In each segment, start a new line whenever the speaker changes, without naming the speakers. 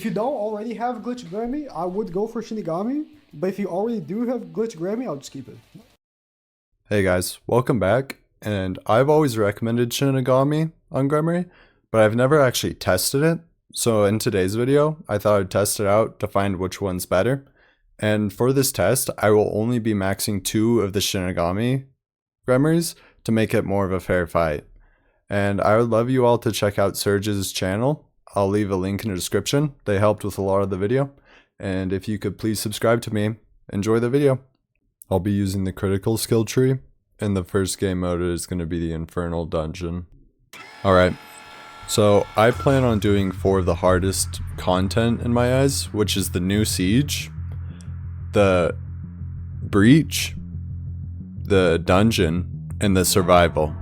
If you don't already have Glitched Gremmy, I would go for Shinigami. But if you already do have Glitched Gremmy, I'll just keep it.
Hey guys, welcome back. And I've always recommended Shinigami on Gremmy, but I've never actually tested it. So in today's video, I thought I'd test it out to find which one's better. And for this test, I will only be maxing 2 of the Shinigami Gremmys to make it more of a fair fight. And I would love you all to check out Surge's channel. I'll leave a link in the description. They helped with a lot of the video. And if you could please subscribe to me, enjoy the video. I'll be using the critical skill tree, and the first game mode is going to be the Infernal Dungeon. Alright, so I plan on doing 4 of the hardest content in my eyes, which is the new Siege, the Breach, the Dungeon, and the Survival.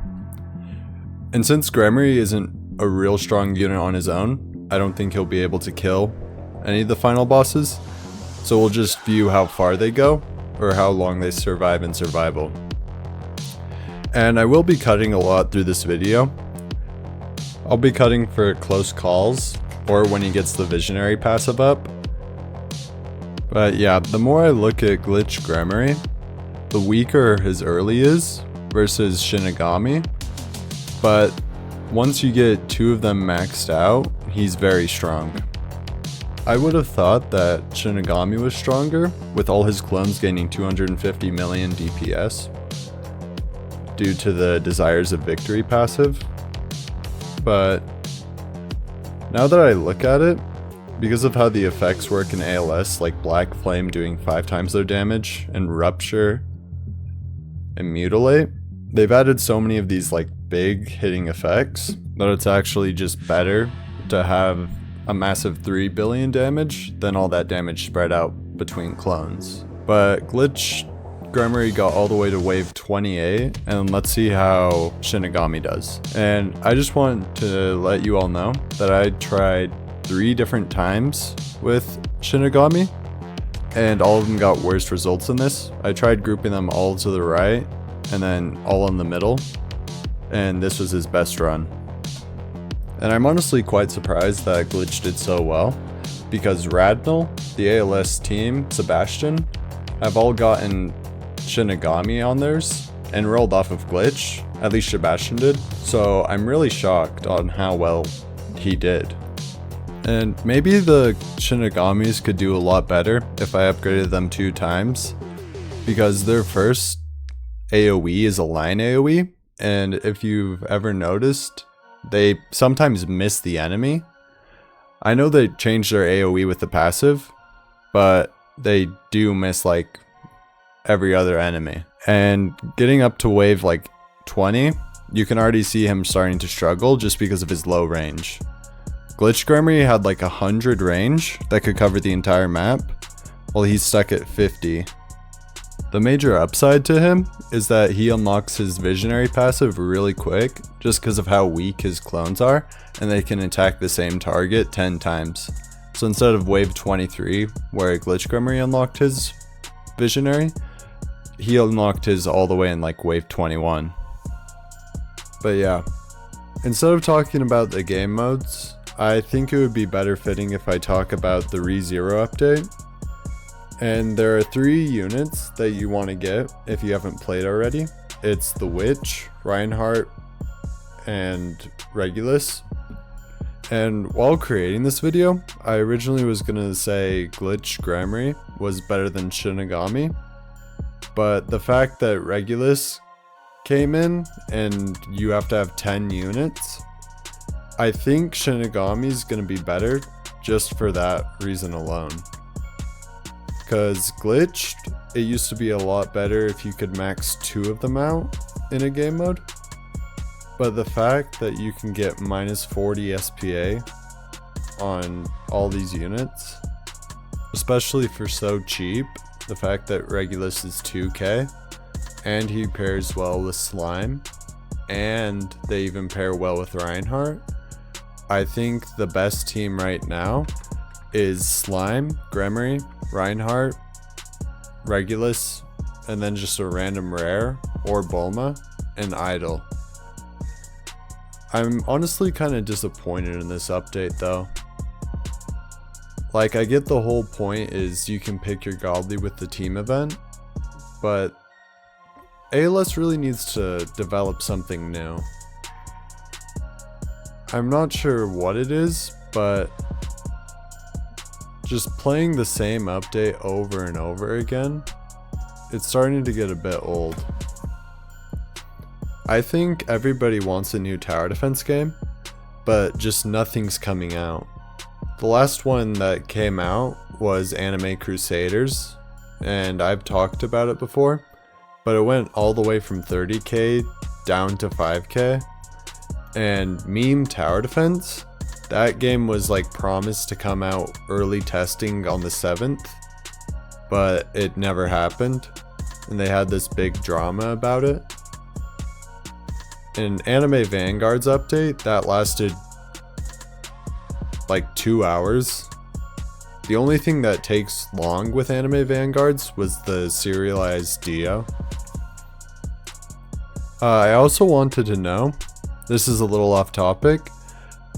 And since Gremmy isn't a real strong unit on his own, I don't think he'll be able to kill any of the final bosses, so we'll just view how far they go, or how long they survive in survival. And I will be cutting a lot through this video. I'll be cutting for close calls, or when he gets the visionary passive up. But yeah, the more I look at Glitched Gremmy, the weaker his early is versus Shinigami, but once you get 2 of them maxed out, he's very strong. I would have thought that Shinigami was stronger, with all his clones gaining 250 million DPS due to the Desires of Victory passive. But now that I look at it, because of how the effects work in ALS, like Black Flame doing 5 times their damage, and Rupture and Mutilate, they've added so many of these like big hitting effects that it's actually just better to have a massive 3 billion damage than all that damage spread out between clones. But Glitched Gremmy got all the way to wave 28, and let's see how Shinigami does. And I just want to let you all know that I tried 3 different times with Shinigami, and all of them got worse results than this. I tried grouping them all to the right, and then all in the middle, and this was his best run. And I'm honestly quite surprised that Glitch did so well, because Radnal, the ALS team, Sebastian, have all gotten Shinigami on theirs and rolled off of Glitch, at least Sebastian did, so I'm really shocked on how well he did. And maybe the Shinigamis could do a lot better if I upgraded them 2 times, because their first AoE is a line AoE, and if you've ever noticed, they sometimes miss the enemy. I know they changed their AoE with the passive, but they do miss like every other enemy. And getting up to wave like 20, you can already see him starting to struggle just because of his low range. Glitched Gremmy had like 100 range that could cover the entire map, while he's stuck at 50. The major upside to him is that he unlocks his visionary passive really quick just because of how weak his clones are, and they can attack the same target 10 times. So instead of wave 23 where Glitched Gremmy unlocked his visionary, he unlocked his all the way in like wave 21. But yeah, instead of talking about the game modes, I think it would be better fitting if I talk about the ReZero update. And there are 3 units that you want to get if you haven't played already. It's the Witch, Reinhardt, and Regulus. And while creating this video, I originally was going to say Glitched Gremmy was better than Shinigami. But the fact that Regulus came in and you have to have 10 units, I think Shinigami's going to be better just for that reason alone. Because Glitched, it used to be a lot better if you could max 2 of them out in a game mode. But the fact that you can get minus 40 SPA on all these units, especially for so cheap, the fact that Regulus is 2k, and he pairs well with Slime, and they even pair well with Reinhardt, I think the best team right now is Slime, Gremmy, Reinhardt, Regulus, and then just a random rare, or Bulma, and Idol. I'm honestly kind of disappointed in this update though. Like, I get the whole point is you can pick your godly with the team event, but ALS really needs to develop something new. I'm not sure what it is, but just playing the same update over and over again, it's starting to get a bit old. I think everybody wants a new tower defense game, but just nothing's coming out. The last one that came out was Anime Crusaders, and I've talked about it before, but it went all the way from 30k down to 5k. And Meme Tower Defense, that game was like promised to come out early testing on the 7th, but it never happened, and they had this big drama about it. An Anime Vanguards update that lasted like 2 hours. The only thing that takes long with Anime Vanguards was the serialized Dio. I also wanted to know, this is a little off topic,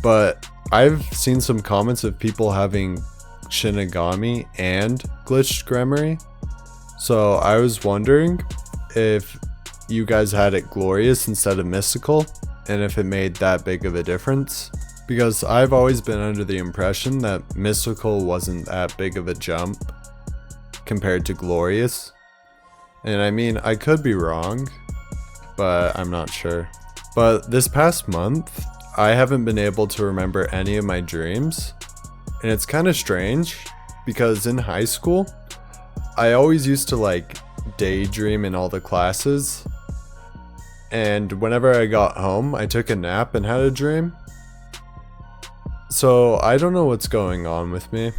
but I've seen some comments of people having Shinigami and Glitched Gremmy. So I was wondering if you guys had it glorious instead of mystical, and if it made that big of a difference. Because I've always been under the impression that mystical wasn't that big of a jump compared to glorious. And I mean, I could be wrong, but I'm not sure. But this past month, I haven't been able to remember any of my dreams. And it's kind of strange, because in high school, I always used to like daydream in all the classes. And whenever I got home, I took a nap and had a dream. So I don't know what's going on with me.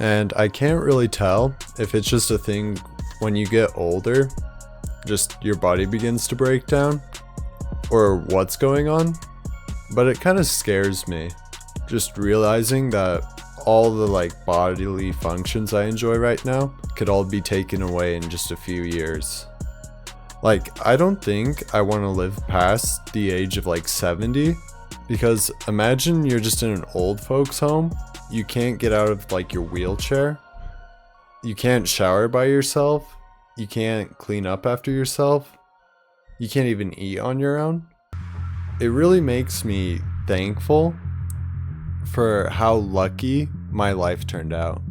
And I can't really tell if it's just a thing when you get older, just your body begins to break down, or what's going on. But it kind of scares me, just realizing that all the like bodily functions I enjoy right now could all be taken away in just a few years. Like, I don't think I want to live past the age of like 70, because imagine you're just in an old folks home, you can't get out of like your wheelchair, you can't shower by yourself, you can't clean up after yourself, you can't even eat on your own. It really makes me thankful for how lucky my life turned out.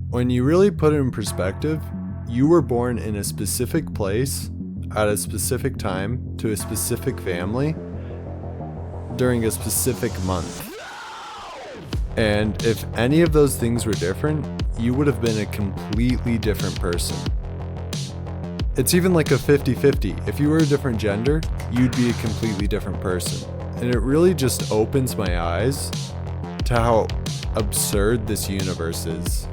When you really put it in perspective, you were born in a specific place, at a specific time, to a specific family, during a specific month. And if any of those things were different, you would have been a completely different person. It's even like a 50-50. If you were a different gender, you'd be a completely different person. And it really just opens my eyes to how absurd this universe is.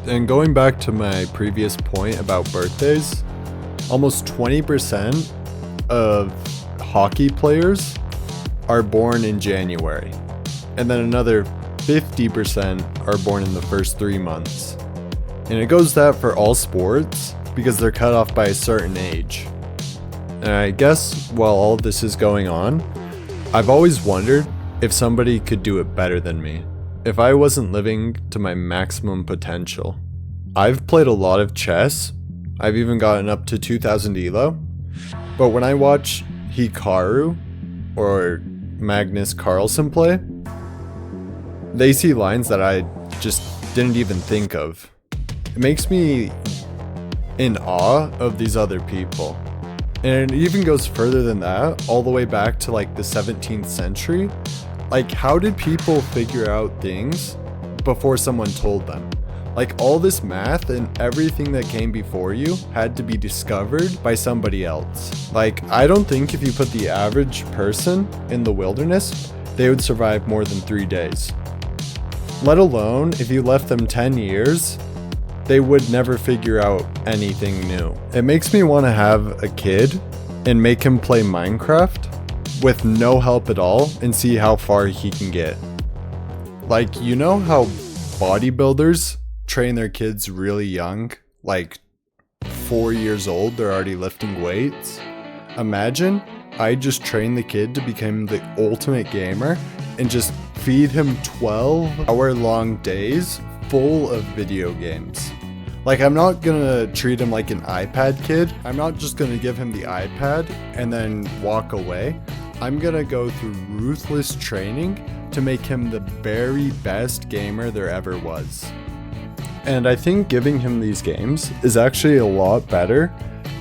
And going back to my previous point about birthdays, almost 20% of hockey players are born in January. And then another 50% are born in the first 3 months. And it goes that for all sports because they're cut off by a certain age. And I guess while all of this is going on, I've always wondered if somebody could do it better than me, if I wasn't living to my maximum potential. I've played a lot of chess, I've even gotten up to 2000 elo, but when I watch Hikaru or Magnus Carlsen play, they see lines that I just didn't even think of. It makes me in awe of these other people. And it even goes further than that, all the way back to like the 17th century. Like, how did people figure out things before someone told them? Like, all this math and everything that came before you had to be discovered by somebody else. Like, I don't think if you put the average person in the wilderness, they would survive more than 3 days. Let alone if you left them 10 years, they would never figure out anything new. It makes me want to have a kid and make him play Minecraft with no help at all and see how far he can get. Like, you know how bodybuilders train their kids really young, like 4 years old, they're already lifting weights? Imagine I just train the kid to become the ultimate gamer and just feed him 12-hour-long days full of video games. Like, I'm not gonna treat him like an iPad kid. I'm not just gonna give him the iPad and then walk away. I'm gonna go through ruthless training to make him the very best gamer there ever was. And I think giving him these games is actually a lot better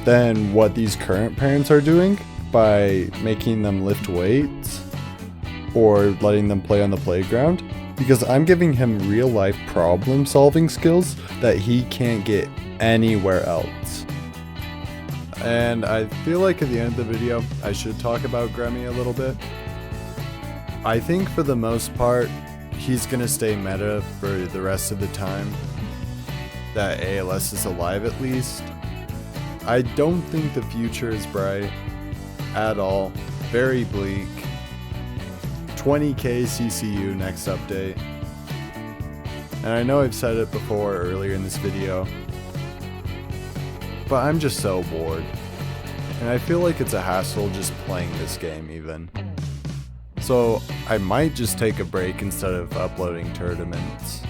than what these current parents are doing by making them lift weights or letting them play on the playground, because I'm giving him real life problem solving skills that he can't get anywhere else. And I feel like at the end of the video I should talk about Gremmy a little bit. I think for the most part he's gonna stay meta for the rest of the time that ALS is alive, at least. I don't think the future is bright at all. Very bleak. 20k CCU next update. And I know I've said it before earlier in this video, but I'm just so bored. And I feel like it's a hassle just playing this game even. So I might just take a break instead of uploading tournaments.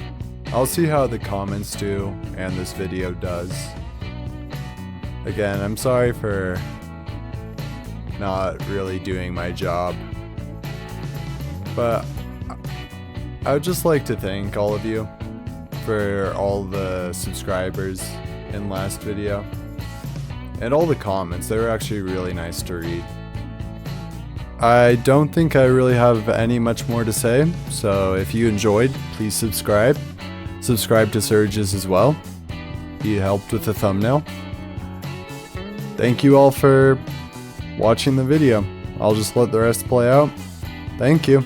I'll see how the comments do and this video does. Again, I'm sorry for not really doing my job, but I would just like to thank all of you for all the subscribers in last video and all the comments. They were actually really nice to read. I don't think I really have any much more to say, so if you enjoyed, please subscribe. Subscribe to Surge's as well. He helped with the thumbnail. Thank you all for watching the video. I'll just let the rest play out. Thank you.